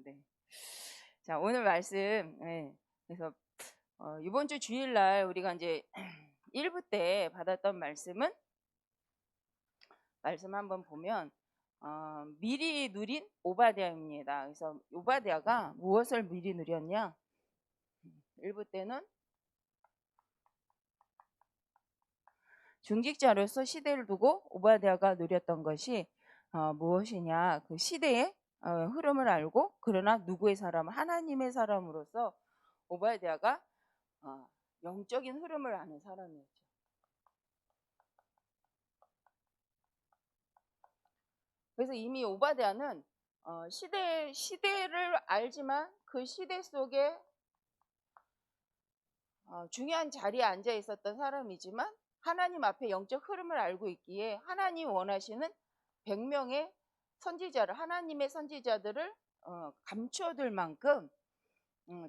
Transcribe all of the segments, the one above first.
네. 자, 오늘 말씀, 네. 그래서 이번 주 주일날 우리가 이제 1부 때 받았던 말씀은, 말씀 한번 보면 미리 누린 오바댜입니다. 그래서 오바댜가 무엇을 미리 누렸냐? 1부 때는 중직자로서 시대를 두고 오바댜가 누렸던 것이 무엇이냐? 그 시대의 흐름을 알고, 그러나 누구의 사람? 하나님의 사람으로서 오바댜가 영적인 흐름을 아는 사람이었죠. 그래서 이미 오바댜는 시대를 알지만 그 시대 속에 중요한 자리에 앉아 있었던 사람이지만 하나님 앞에 영적 흐름을 알고 있기에 하나님 원하시는 100명의 선지자를, 하나님의 선지자들을 감추어둘 만큼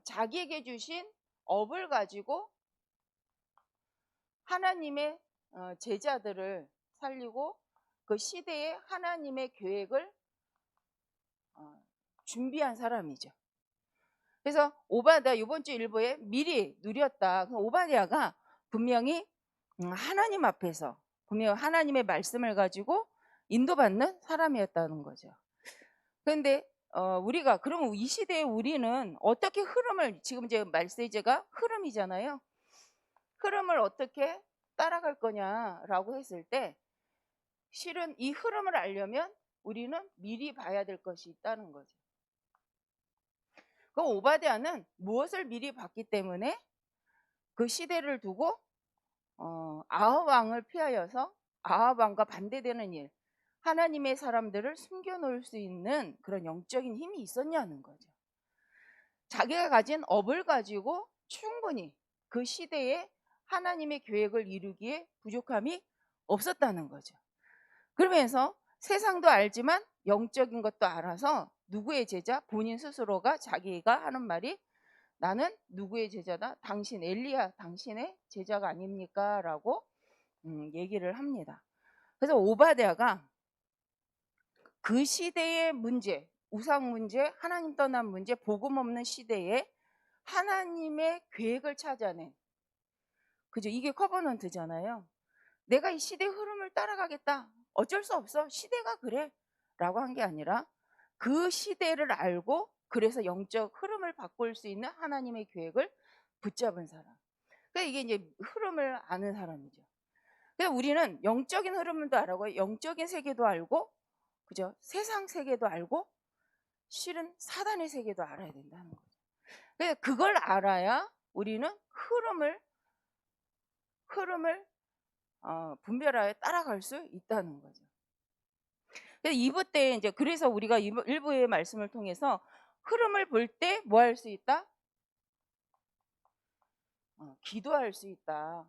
자기에게 주신 업을 가지고 하나님의 제자들을 살리고 그 시대에 하나님의 계획을 준비한 사람이죠. 그래서 오바댜 이번 주 일부에 미리 누렸다. 오바댜가 분명히 하나님 앞에서 분명히 하나님의 말씀을 가지고 인도받는 사람이었다는 거죠. 그런데 우리가 그러면 이 시대에 우리는 어떻게 흐름을, 지금 이제 말세제가 흐름이잖아요. 흐름을 어떻게 따라갈 거냐라고 했을 때 실은 이 흐름을 알려면 우리는 미리 봐야 될 것이 있다는 거죠. 그 오바댜는 무엇을 미리 봤기 때문에 그 시대를 두고 아합 왕을 피하여서 아합 왕과 반대되는 일, 하나님의 사람들을 숨겨놓을 수 있는 그런 영적인 힘이 있었냐는 거죠. 자기가 가진 업을 가지고 충분히 그 시대에 하나님의 계획을 이루기에 부족함이 없었다는 거죠. 그러면서 세상도 알지만 영적인 것도 알아서 누구의 제자? 본인 스스로가 자기가 하는 말이 나는 누구의 제자다? 당신 엘리야 당신의 제자가 아닙니까? 라고 얘기를 합니다. 그래서 오바댜가 그 시대의 문제, 우상 문제, 하나님 떠난 문제, 복음 없는 시대에 하나님의 계획을 찾아낸, 그죠? 이게 커버넌트잖아요. 내가 이 시대 흐름을 따라가겠다. 어쩔 수 없어. 시대가 그래. 라고 한 게 아니라 그 시대를 알고 그래서 영적 흐름을 바꿀 수 있는 하나님의 계획을 붙잡은 사람. 그러니까 이게 이제 흐름을 아는 사람이죠. 그래서 우리는 영적인 흐름도 알고 영적인 세계도 알고, 그죠? 세상 세계도 알고 실은 사단의 세계도 알아야 된다는 거죠. 그래서 그걸 알아야 우리는 흐름을 분별하여 따라갈 수 있다는 거죠. 2부 때 이제 그래서 우리가 일부의 말씀을 통해서 흐름을 볼 때 뭐 할 수 있다? 기도할 수 있다.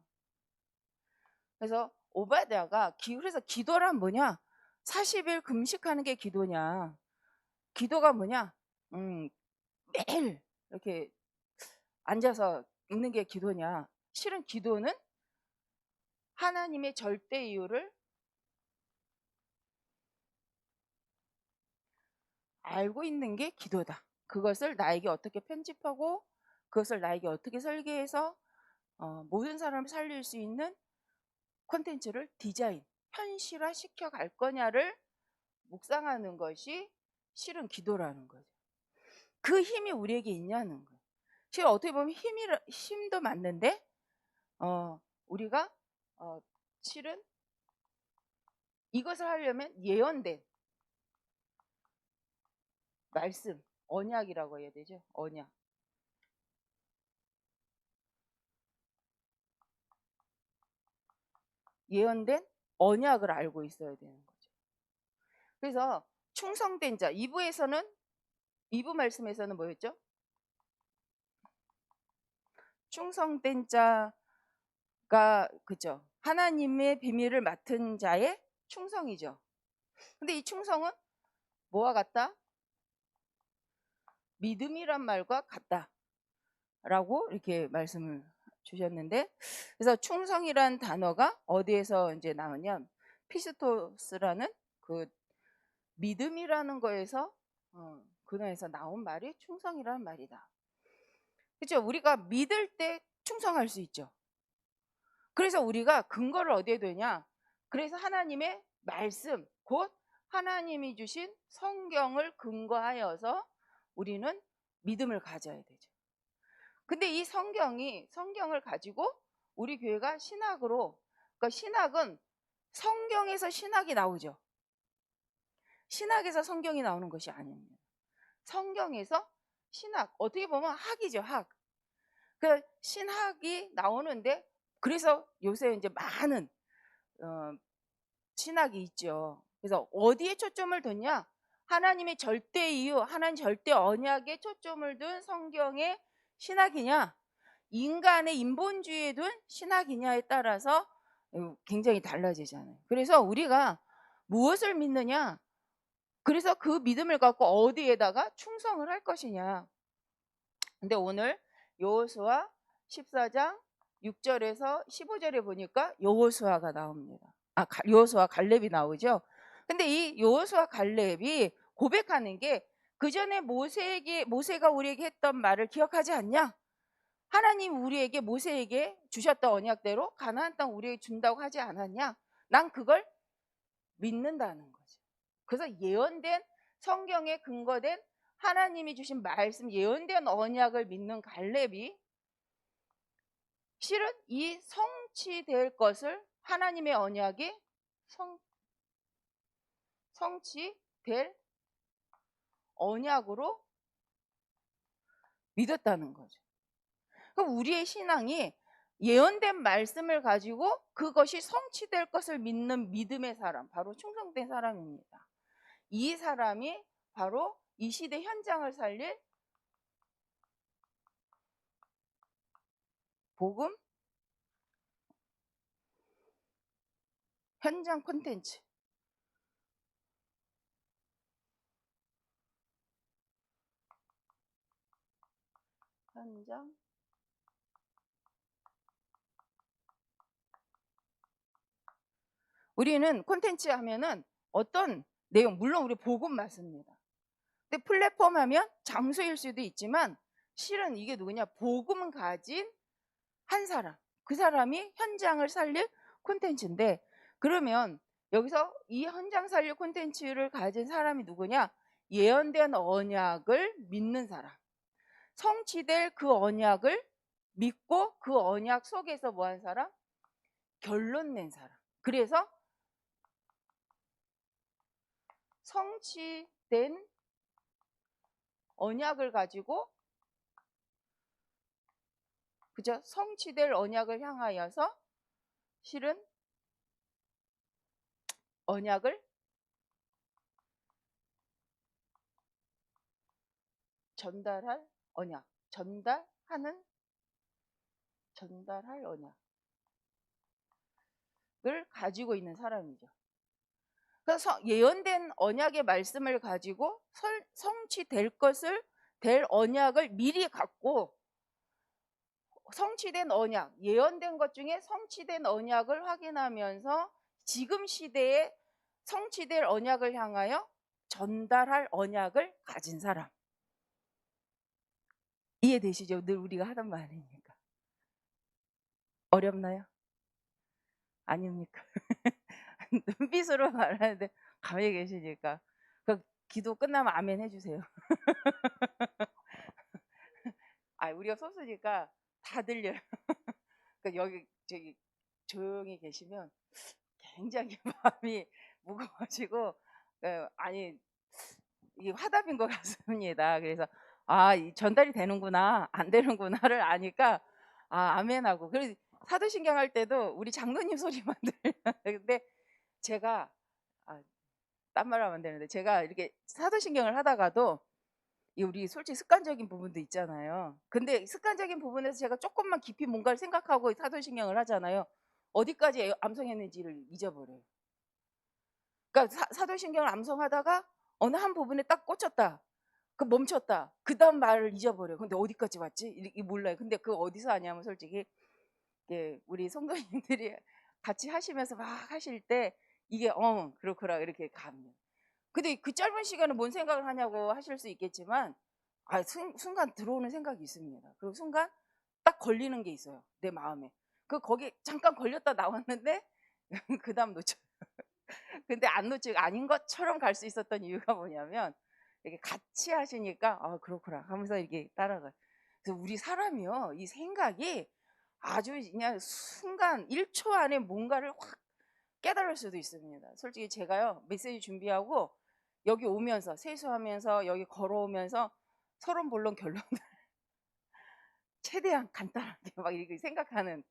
그래서 오바댜가 그래서 기도란 뭐냐? 40일 금식하는 게 기도냐? 기도가 뭐냐? 매일 이렇게 앉아서 있는 게 기도냐? 실은 기도는 하나님의 절대 이유를 알고 있는 게 기도다. 그것을 나에게 어떻게 편집하고 그것을 나에게 어떻게 설계해서 모든 사람을 살릴 수 있는 콘텐츠를 디자인, 현실화 시켜 갈 거냐를 묵상하는 것이 실은 기도라는 거죠. 그 힘이 우리에게 있냐는 거예요. 실은 어떻게 보면 힘도 맞는데 우리가 실은 이것을 하려면 예언된 말씀, 언약이라고 해야 되죠. 언약. 예언된 언약을 알고 있어야 되는 거죠. 그래서 충성된 자, 2부 말씀에서는 뭐였죠? 충성된 자가, 그죠? 하나님의 비밀을 맡은 자의 충성이죠. 근데 이 충성은 뭐와 같다? 믿음이란 말과 같다 라고 이렇게 말씀을 주셨는데, 그래서 충성이란 단어가 어디에서 이제 나오냐? 피스토스라는 그 믿음이라는 거에서 근원에서 나온 말이 충성이라는 말이다. 그렇죠? 우리가 믿을 때 충성할 수 있죠. 그래서 우리가 근거를 어디에 두냐? 그래서 하나님의 말씀, 곧 하나님이 주신 성경을 근거하여서 우리는 믿음을 가져야 되죠. 근데 이 성경을 가지고 우리 교회가 신학으로, 그러니까 신학은 성경에서 신학이 나오죠. 신학에서 성경이 나오는 것이 아닙니다. 성경에서 신학, 어떻게 보면 학이죠, 학. 그 신학이 나오는데, 그래서 요새 이제 많은 신학이 있죠. 그래서 어디에 초점을 뒀냐? 하나님의 절대 이유, 하나님 절대 언약에 초점을 둔 성경의 신학이냐, 인간의 인본주의에 둔 신학이냐에 따라서 굉장히 달라지잖아요. 그래서 우리가 무엇을 믿느냐, 그래서 그 믿음을 갖고 어디에다가 충성을 할 것이냐. 근데 오늘 여호수아 14장 6절에서 15절에 보니까 여호수아가 나옵니다. 여호수아 갈렙이 나오죠. 근데 이 여호수아 갈렙이 고백하는 게, 그 전에 모세가 우리에게 했던 말을 기억하지 않냐? 하나님 우리에게 모세에게 주셨던 언약대로 가나안 땅 우리에게 준다고 하지 않았냐? 난 그걸 믿는다는 거죠. 그래서 예언된, 성경에 근거된 하나님이 주신 말씀, 예언된 언약을 믿는 갈렙이 실은 이 성취될 것을, 하나님의 언약이 성취될 언약으로 믿었다는 거죠. 그럼 우리의 신앙이 예언된 말씀을 가지고 그것이 성취될 것을 믿는 믿음의 사람, 바로 충성된 사람입니다. 이 사람이 바로 이 시대 현장을 살릴 복음 현장 콘텐츠, 현장 우리는 콘텐츠 하면은 어떤 내용, 물론 우리 복음 맞습니다. 근데 플랫폼 하면 장소일 수도 있지만 실은 이게 누구냐? 복음 가진 한 사람, 그 사람이 현장을 살릴 콘텐츠인데, 그러면 여기서 이 현장 살릴 콘텐츠를 가진 사람이 누구냐? 예언된 언약을 믿는 사람, 성취될 그 언약을 믿고 그 언약 속에서 뭐한 사람? 결론 낸 사람. 그래서 성취된 언약을 가지고, 그죠? 성취될 언약을 향하여서 실은 언약을 전달할 언약, 전달할 언약을 가지고 있는 사람이죠. 그래서 예언된 언약의 말씀을 가지고 성취될 것을, 될 언약을 미리 갖고, 성취된 언약, 예언된 것 중에 성취된 언약을 확인하면서 지금 시대에 성취될 언약을 향하여 전달할 언약을 가진 사람. 이해되시죠? 늘 우리가 하던 말이니까. 어렵나요? 아닙니까? 눈빛으로 말하는데 가만히 계시니까. 그 기도 끝나면 아멘 해주세요. 우리가 소수니까 다 들려요. 여기 저기 조용히 계시면 굉장히 마음이 무거워지고, 이게 화답인 것 같습니다. 그래서 전달이 되는구나, 안 되는구나를 아니까 아멘하고. 그래서 사도신경 할 때도 우리 장로님 소리만 들려요. 근데 제가 딴 말 하면 안 되는데, 제가 이렇게 사도신경을 하다가도 우리 솔직히 습관적인 부분도 있잖아요. 근데 습관적인 부분에서 제가 조금만 깊이 뭔가를 생각하고 사도신경을 하잖아요. 어디까지 암송했는지를 잊어버려요. 그러니까 사도신경을 암송하다가 어느 한 부분에 딱 꽂혔다, 멈췄다, 그 다음 말을 잊어버려요. 근데 어디까지 왔지? 이게 몰라요. 근데 그 어디서 하냐면, 솔직히 우리 성도님들이 같이 하시면서 막 하실 때 이게 그렇구나 이렇게 갑니다. 근데 그 짧은 시간에 뭔 생각을 하냐고 하실 수 있겠지만 순간 들어오는 생각이 있습니다. 그리고 순간 딱 걸리는 게 있어요, 내 마음에. 거기 잠깐 걸렸다 나왔는데 그다음 놓쳐요. 근데 안 놓치고 아닌 것처럼 갈 수 있었던 이유가 뭐냐면 이렇게 같이 하시니까 '아 그렇구나.' 하면서 이렇게 따라가요. 그래서 우리 사람이요, 이 생각이 아주 그냥 순간 1초 안에 뭔가를 확 깨달을 수도 있습니다. 솔직히 제가요, 메시지 준비하고 여기 오면서 세수하면서 여기 걸어오면서 서론 본론 결론을 최대한 간단하게 막 이렇게 생각하는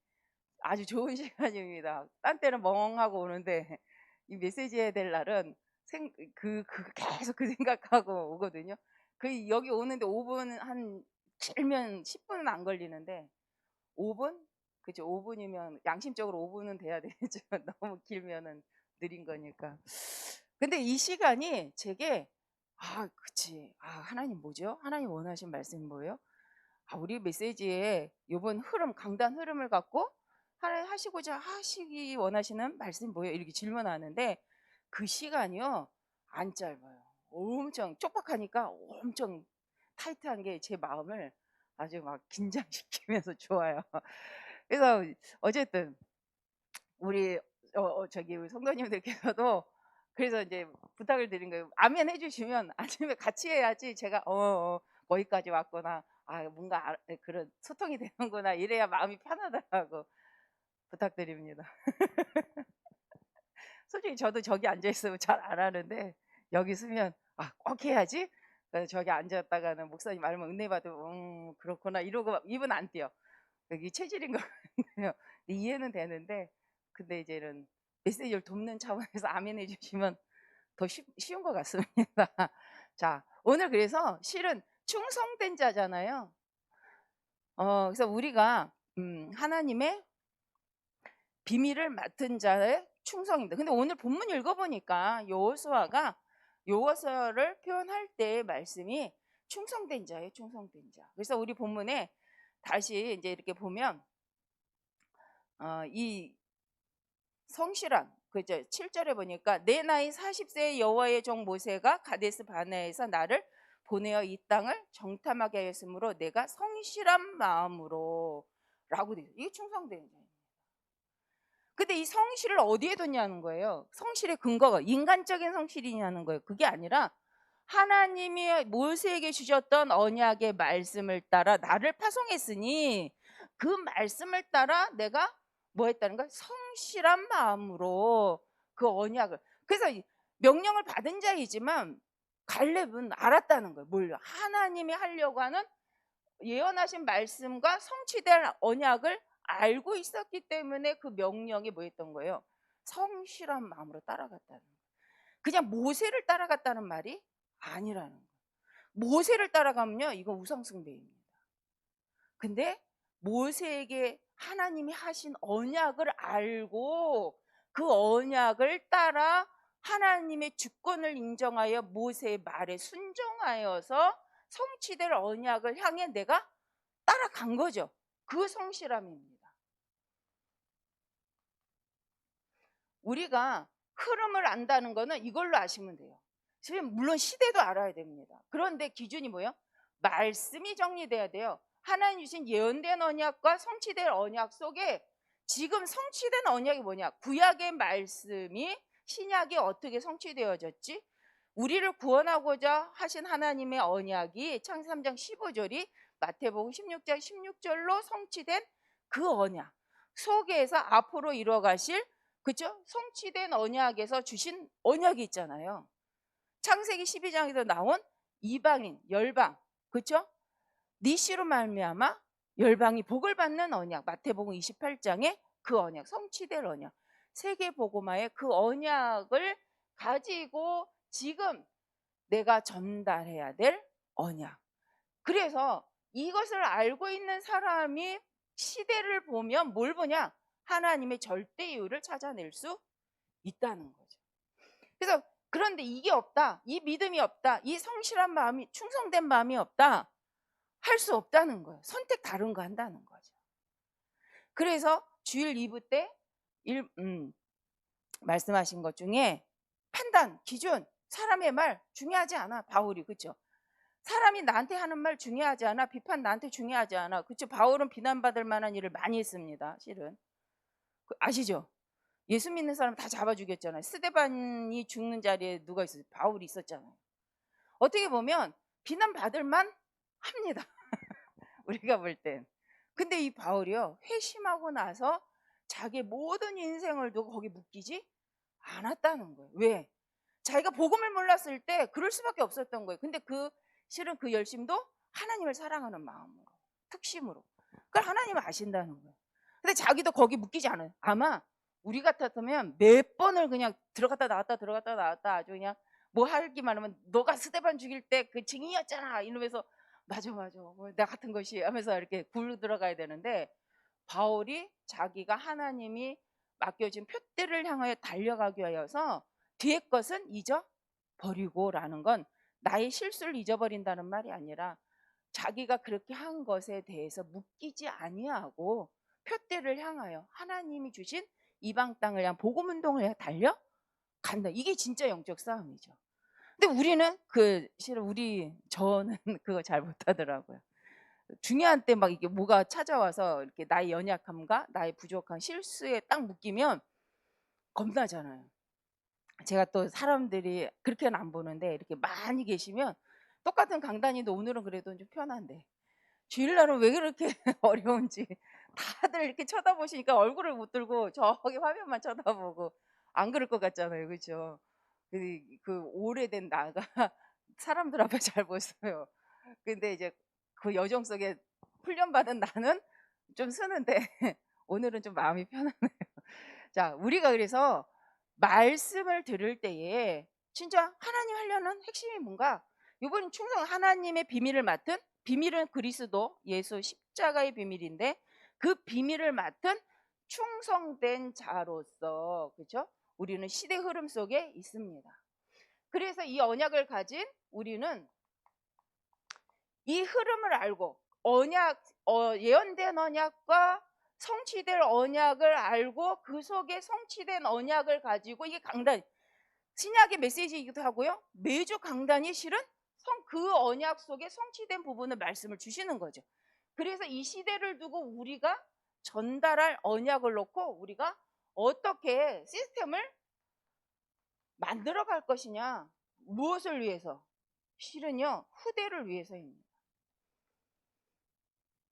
아주 좋은 시간입니다. 딴 때는 멍하고 오는데 이 메시지 해야 될 날은 계속 그 생각하고 오거든요. 여기 오는데 5분, 한 길면 10분은 안 걸리는데 5분? 그죠. 5분이면 양심적으로 5분은 돼야 되죠. 너무 길면은 느린 거니까. 근데 이 시간이 제게 그치. 하나님 뭐죠? 하나님 원하신 말씀이 뭐예요? 우리 메시지에 요번 흐름, 강단 흐름을 갖고 하나님 하시고자 하시기 원하시는 말씀이 뭐예요? 이렇게 질문하는데 그 시간이요, 안 짧아요. 엄청 촉박하니까 엄청 타이트한 게 제 마음을 아주 막 긴장시키면서 좋아요. 그래서 어쨌든 우리 우리 성도님들께서도 그래서 이제 부탁을 드린 거예요. 아멘 해주시면 아침에 같이 해야지 제가 거기까지 왔구나. 뭔가 그런 소통이 되는구나. 이래야 마음이 편하더라고. 부탁드립니다. 솔직히 저도 저기 앉아 있으면 잘 안 하는데 여기 있으면 꼭 해야지. 그래서 저기 앉았다가는 목사님 말면 은혜 받으면 그렇구나 이러고 막 입은 안 띄어. 이게 체질인 것 같아요. 이해는 되는데 근데 이제는 메시지를 돕는 차원에서 아멘 해주시면 더 쉬운 것 같습니다. 자, 오늘 그래서 실은 충성된 자잖아요. 그래서 우리가 하나님의 비밀을 맡은 자의 충성입니다. 근데 오늘 본문 읽어보니까 여호수아를 표현할 때 말씀이 충성된 자예요, 충성된 자. 그래서 우리 본문에 다시 이제 이렇게 보면 이 성실한 그죠? 7절에 보니까 내 나이 40세의 여호와의 종 모세가 가데스 바네아에서 나를 보내어 이 땅을 정탐하게 하였으므로 내가 성실한 마음으로 라고 되어 있어요. 이게 충성된 자예요. 근데 이 성실을 어디에 뒀냐는 거예요. 성실의 근거가 인간적인 성실이냐는 거예요. 그게 아니라 하나님이 모세에게 주셨던 언약의 말씀을 따라 나를 파송했으니 그 말씀을 따라 내가 뭐 했다는 거야? 성실한 마음으로 그 언약을. 그래서 명령을 받은 자이지만 갈렙은 알았다는 거예요. 뭘? 하나님이 하려고 하는 예언하신 말씀과 성취될 언약을 알고 있었기 때문에 그 명령이 뭐였던 거예요? 성실한 마음으로 따라갔다는 거예요. 그냥 모세를 따라갔다는 말이 아니라는 거예요. 모세를 따라가면요, 이거 우상숭배입니다. 근데 모세에게 하나님이 하신 언약을 알고 그 언약을 따라 하나님의 주권을 인정하여 모세의 말에 순종하여서 성취될 언약을 향해 내가 따라간 거죠. 그 성실함입니다. 우리가 흐름을 안다는 거는 이걸로 아시면 돼요. 물론 시대도 알아야 됩니다. 그런데 기준이 뭐예요? 말씀이 정리돼야 돼요. 하나님 주신 예언된 언약과 성취될 언약 속에 지금 성취된 언약이 뭐냐? 구약의 말씀이 신약에 어떻게 성취되어졌지? 우리를 구원하고자 하신 하나님의 언약이 창세기 3장 15절이 마태복음 16장 16절로 성취된 그 언약 속에서 앞으로 이뤄가실 그죠? 성취된 언약에서 주신 언약이 있잖아요. 창세기 12장에서 나온 이방인, 열방, 그죠? 니시로 말미암아 열방이 복을 받는 언약, 마태복음 28장에 그 언약, 성취될 언약, 세계복음화의 그 언약을 가지고 지금 내가 전달해야 될 언약. 그래서 이것을 알고 있는 사람이 시대를 보면 뭘 보냐? 하나님의 절대이유를 찾아낼 수 있다는 거죠. 그래서 그런데 이게 없다, 이 믿음이 없다, 이 성실한 마음이, 충성된 마음이 없다, 할 수 없다는 거예요. 선택 다른 거 한다는 거죠. 그래서 주일 2부 때 말씀하신 것 중에 판단, 기준, 사람의 말 중요하지 않아. 바울이, 그렇죠? 사람이 나한테 하는 말 중요하지 않아. 비판 나한테 중요하지 않아. 그렇죠? 바울은 비난받을 만한 일을 많이 했습니다. 실은 아시죠? 예수 믿는 사람 다 잡아 죽였잖아요. 스데반이 죽는 자리에 누가 있었어요? 바울이 있었잖아요. 어떻게 보면 비난받을 만 합니다. 우리가 볼 땐. 근데 이 바울이요, 회심하고 나서 자기 모든 인생을 두고 거기 묶이지 않았다는 거예요. 왜? 자기가 복음을 몰랐을 때 그럴 수밖에 없었던 거예요. 근데 실은 그 열심도 하나님을 사랑하는 마음으로, 특심으로. 그걸 하나님은 아신다는 거예요. 근데 자기도 거기 묶이지 않아요. 아마 우리 같았으면 몇 번을 그냥 들어갔다 나왔다 아주 그냥 뭐 하기만 하면 너가 스데반 죽일 때 그 증인이었잖아 이러면서 맞아 뭐 나 같은 것이 하면서 이렇게 굴러 들어가야 되는데, 바울이 자기가 하나님이 맡겨진 표대를 향하여 달려가기 위하여서 뒤에 것은 잊어버리고라는 건 나의 실수를 잊어버린다는 말이 아니라 자기가 그렇게 한 것에 대해서 묶이지 아니하고 표대를 향하여 하나님이 주신 이방 땅을 향한 복음 운동을 향해 달려간다. 이게 진짜 영적 싸움이죠. 근데 우리는 저는 그거 잘 못하더라고요. 중요한 때 막 이게 뭐가 찾아와서 이렇게 나의 연약함과 나의 부족한 실수에 딱 묶이면 겁나잖아요. 제가 또 사람들이 그렇게는 안 보는데 이렇게 많이 계시면 똑같은 강단인데 오늘은 그래도 좀 편한데 주일날은 왜 그렇게 어려운지 다들 이렇게 쳐다보시니까 얼굴을 못 들고 저기 화면만 쳐다보고 안 그럴 것 같잖아요. 그렇죠? 그 오래된 나가 사람들 앞에 잘 보여요. 근데 이제 그 여정 속에 훈련받은 나는 좀 쓰는데 오늘은 좀 마음이 편하네요. 자, 우리가 그래서 말씀을 들을 때에 진짜 하나님 하려는 핵심이 뭔가? 이번 충성, 하나님의 비밀을 맡은, 비밀은 그리스도 예수 십자가의 비밀인데 그 비밀을 맡은 충성된 자로서, 그렇죠? 우리는 시대 흐름 속에 있습니다. 그래서 이 언약을 가진 우리는 이 흐름을 알고 예언된 언약과 성취될 언약을 알고 그 속에 성취된 언약을 가지고, 이게 강단, 신약의 메시지이기도 하고요. 매주 강단이 실은 그 언약 속에 성취된 부분을 말씀을 주시는 거죠. 그래서 이 시대를 두고 우리가 전달할 언약을 놓고 우리가 어떻게 시스템을 만들어 갈 것이냐. 무엇을 위해서? 실은요, 후대를 위해서입니다.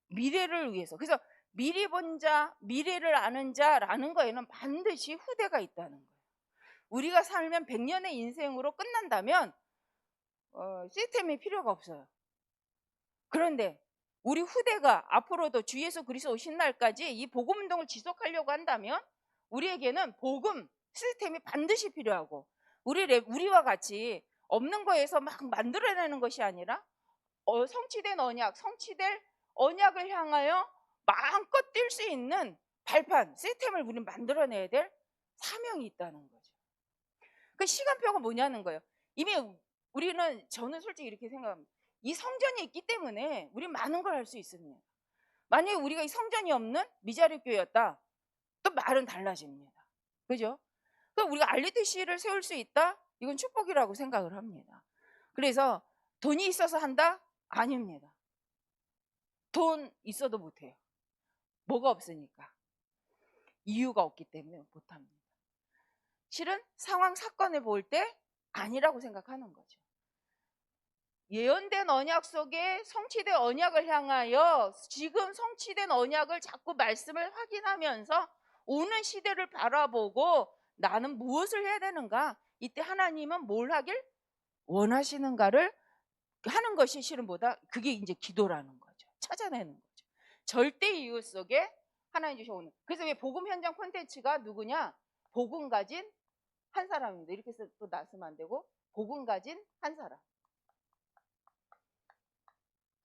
미래를 위해서. 그래서 미리 본 자, 미래를 아는 자라는 거에는 반드시 후대가 있다는 거예요. 우리가 살면 100년의 인생으로 끝난다면 시스템이 필요가 없어요. 그런데 우리 후대가 앞으로도 주 예수 그리스도 오신 날까지 이 복음 운동을 지속하려고 한다면 우리에게는 복음 시스템이 반드시 필요하고, 우리와 같이 없는 거에서 막 만들어내는 것이 아니라 성취된 언약, 성취될 언약을 향하여 마음껏 뛸 수 있는 발판, 시스템을 우리는 만들어내야 될 사명이 있다는 거죠. 그 시간표가 뭐냐는 거예요. 이미 저는 솔직히 이렇게 생각합니다. 이 성전이 있기 때문에 우리 많은 걸 할 수 있습니다. 만약에 우리가 이 성전이 없는 미자립 교회였다, 또 말은 달라집니다. 그죠? 그럼 우리가 RUTC를 세울 수 있다? 이건 축복이라고 생각을 합니다. 그래서 돈이 있어서 한다? 아닙니다. 돈 있어도 못해요. 뭐가 없으니까. 이유가 없기 때문에 못합니다. 실은 상황, 사건을 볼 때 아니라고 생각하는 거죠. 예언된 언약 속에 성취된 언약을 향하여 지금 성취된 언약을 자꾸 말씀을 확인하면서 오는 시대를 바라보고 나는 무엇을 해야 되는가? 이때 하나님은 뭘 하길 원하시는가를 하는 것이 실은 그게 이제 기도라는 거죠. 찾아내는 거죠. 절대 이유 속에 하나님 주셔오는. 그래서 왜 복음 현장 콘텐츠가 누구냐? 복음 가진 한 사람입니다. 이렇게 해서 또 놨으면 안 되고, 복음 가진 한 사람.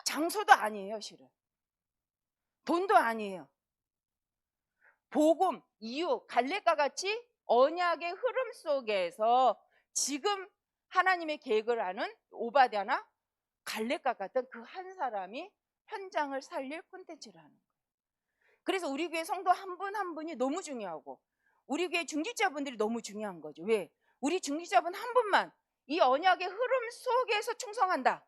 장소도 아니에요, 실은. 돈도 아니에요. 복음, 이유, 갈렙과 같이 언약의 흐름 속에서 지금 하나님의 계획을 하는 오바댜나 갈렙과 같은 그 한 사람이 현장을 살릴 콘텐츠를 하는 거예요. 그래서 우리 교회 성도 한 분 한 분이 너무 중요하고 우리 교회 중직자분들이 너무 중요한 거죠. 왜? 우리 중직자분 한 분만 이 언약의 흐름 속에서 충성한다.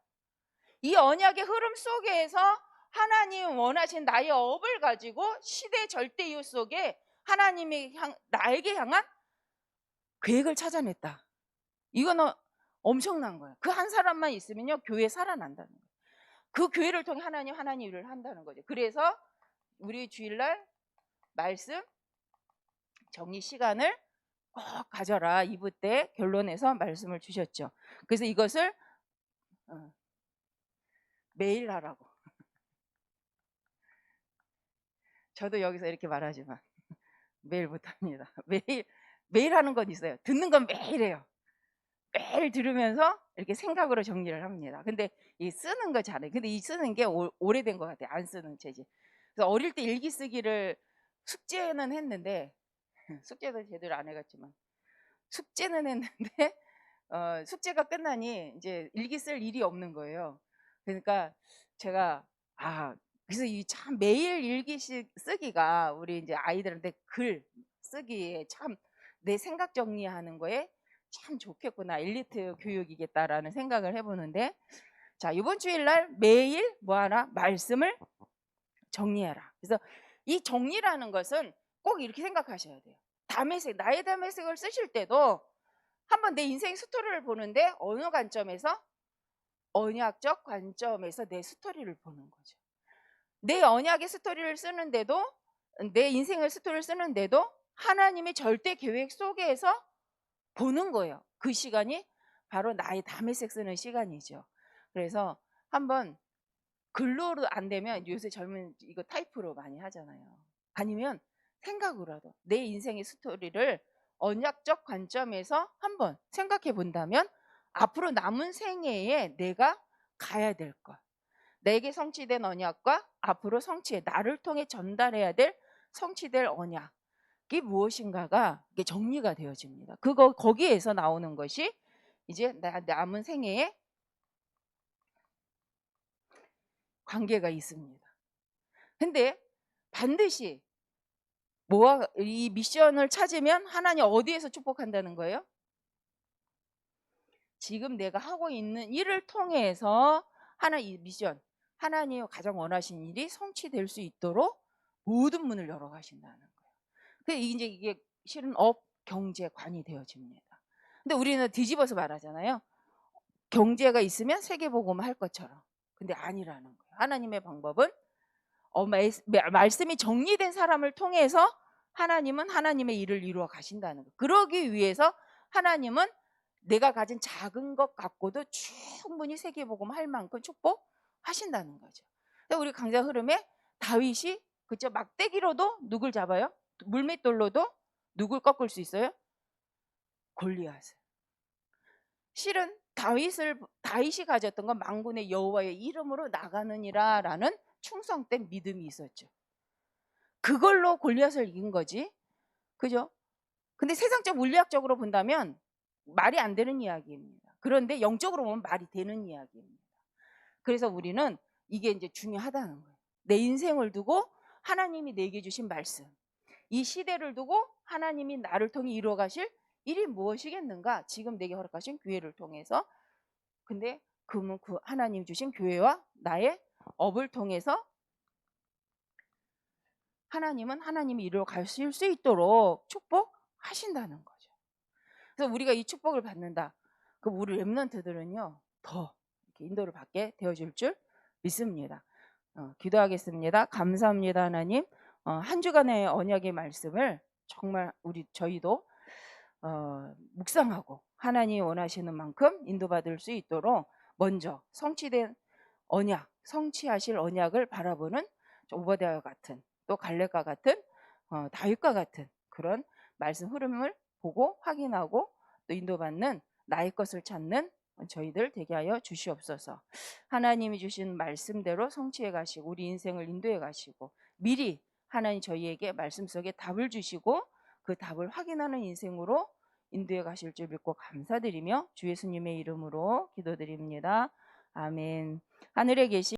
이 언약의 흐름 속에서 하나님 원하신 나의 업을 가지고 시대 절대 이유 속에 하나님이 나에게 향한 계획을 찾아냈다. 이거는 엄청난 거예요. 그 한 사람만 있으면요, 교회 살아난다는 거예요. 그 교회를 통해 하나님 일을 한다는 거죠. 그래서 우리 주일날 말씀 정리 시간을 꼭 가져라. 2부 때 결론에서 말씀을 주셨죠. 그래서 이것을 매일 하라고. 저도 여기서 이렇게 말하지만 매일 못합니다. 매일 하는 건 있어요. 듣는 건 매일 해요. 매일 들으면서 이렇게 생각으로 정리를 합니다. 근데 이 쓰는 거 잘해. 근데 이 쓰는 게 오래된 것 같아요. 안 쓰는 체질. 그래서 어릴 때 일기 쓰기를 숙제는 했는데 숙제도 제대로 안 해갔지만 숙제는 했는데 숙제가 끝나니 이제 일기 쓸 일이 없는 거예요. 그러니까 제가 그래서 이 참 매일 일기씩 쓰기가 우리 이제 아이들한테 글 쓰기에 참 내 생각 정리하는 거에 참 좋겠구나. 엘리트 교육이겠다라는 생각을 해보는데, 자, 이번 주일날 매일 뭐 하나 말씀을 정리해라. 그래서 이 정리라는 것은 꼭 이렇게 생각하셔야 돼요. 담의색, 나의 담의색을 쓰실 때도 한번 내 인생 스토리를 보는데 어느 관점에서? 언약적 관점에서 내 스토리를 보는 거죠. 내 언약의 스토리를 쓰는데도, 내 인생의 스토리를 쓰는데도 하나님의 절대 계획 속에서 보는 거예요. 그 시간이 바로 나의 담의색 쓰는 시간이죠. 그래서 한번 글로도 안 되면 요새 젊은 이거 타이프로 많이 하잖아요. 아니면 생각으로라도 내 인생의 스토리를 언약적 관점에서 한번 생각해 본다면 앞으로 남은 생애에 내가 가야 될 것, 내게 성취된 언약과 앞으로 나를 통해 전달해야 될 성취될 언약이 무엇인가가 이게 정리가 되어집니다. 거기에서 나오는 것이 이제 남은 생애에 관계가 있습니다. 근데 반드시 이 미션을 찾으면 하나님 어디에서 축복한다는 거예요? 지금 내가 하고 있는 일을 통해서 이 미션, 하나님이 가장 원하신 일이 성취될 수 있도록 모든 문을 열어 가신다는 거예요. 이게 실은 경제관이 되어집니다. 근데 우리는 뒤집어서 말하잖아요. 경제가 있으면 세계복음 할 것처럼. 근데 아니라는 거예요. 하나님의 방법은 말씀이 정리된 사람을 통해서 하나님은 하나님의 일을 이루어 가신다는 거예요. 그러기 위해서 하나님은 내가 가진 작은 것 갖고도 충분히 세계복음 할 만큼 축복하신다는 거죠. 우리 강좌 흐름에 다윗이 그죠, 막대기로도 누굴 잡아요? 물맷돌로도 누굴 꺾을 수 있어요? 골리앗을. 실은 다윗이 가졌던 건 만군의 여호와의 이름으로 나가느니라라는 충성된 믿음이 있었죠. 그걸로 골리앗을 이긴 거지. 그죠? 근데 세상적 물리학적으로 본다면 말이 안 되는 이야기입니다. 그런데 영적으로 보면 말이 되는 이야기입니다. 그래서 우리는 이게 이제 중요하다는 거예요. 내 인생을 두고 하나님이 내게 주신 말씀, 이 시대를 두고 하나님이 나를 통해 이루어 가실 일이 무엇이겠는가? 지금 내게 허락하신 교회를 통해서. 근데 그 하나님 주신 교회와 나의 업을 통해서 하나님은 하나님이 이루어 가실 수 있도록 축복하신다는 거죠. 그래서 우리가 이 축복을 받는다. 그럼 우리 렘넌트들은요, 더 이렇게 인도를 받게 되어줄 줄 믿습니다. 기도하겠습니다. 감사합니다, 하나님. 한 주간의 언약의 말씀을 정말 저희도 묵상하고 하나님이 원하시는 만큼 인도받을 수 있도록 먼저 성취된 언약, 성취하실 언약을 바라보는 오버데이와 같은, 또 갈렙과 같은, 다윗과 같은 그런 말씀 흐름을 보고 확인하고 또 인도받는 나의 것을 찾는 저희들 되게 하여 주시옵소서. 하나님이 주신 말씀대로 성취해 가시고 우리 인생을 인도해 가시고 미리 하나님 저희에게 말씀 속에 답을 주시고 그 답을 확인하는 인생으로 인도해 가실 줄 믿고 감사드리며 주 예수님의 이름으로 기도드립니다. 아멘. 하늘에 계신